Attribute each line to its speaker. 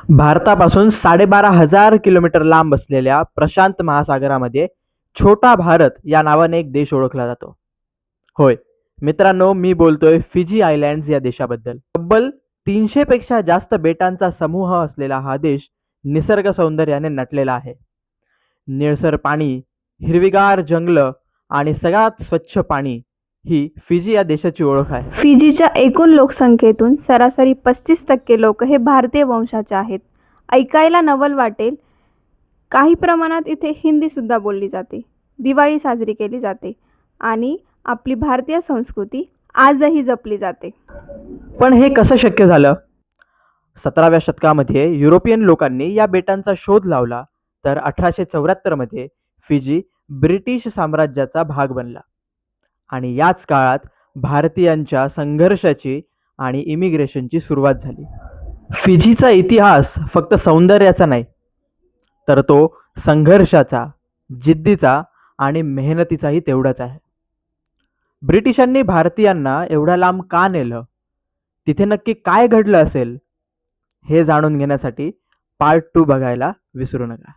Speaker 1: भारतापासून 12,500 किलोमीटर लांब असलेल्या प्रशांत महासागरामध्ये छोटा भारत या नावाने एक देश ओळखला जातो. होय मित्रांनो, मी बोलतोय फिजी आयलँड्स या देशाबद्दल. तब्बल 300 पेक्षा जास्त बेटांचा समूह असलेला हा देश निसर्ग सौंदर्याने नटलेला आहे. निळसर पाणी, हिरवीगार जंगल आणि सगळ्यात स्वच्छ पाणी ही फिजी या देशाची ओळख आहे.
Speaker 2: फिजीच्या एकूण लोकसंख्येतून सरासरी 35% लोक हे भारतीय वंशाचे आहेत. ऐकायला नवल वाटेल, काही प्रमाणात इथे हिंदी सुद्धा बोलली जाते. दिवाळी साजरी केली जाते आणि आपली भारतीय संस्कृती आजही जपली जाते.
Speaker 1: पण हे कसं शक्य झालं? 17व्या शतकामध्ये युरोपियन लोकांनी या बेटांचा शोध लावला, तर 1874 मध्ये फिजी ब्रिटिश साम्राज्याचा भाग बनला आणि याच काळात भारतीयांच्या संघर्षाची आणि इमिग्रेशनची सुरुवात झाली. फिजीचा इतिहास फक्त सौंदर्याचा नाही, तर तो संघर्षाचा, जिद्दीचा आणि मेहनतीचाही तेवढाच आहे. ब्रिटिशांनी भारतीयांना एवढ्या लांब का नेलं? तिथे नक्की काय घडलं असेल? हे जाणून घेण्यासाठी पार्ट 2 बघायला विसरू नका.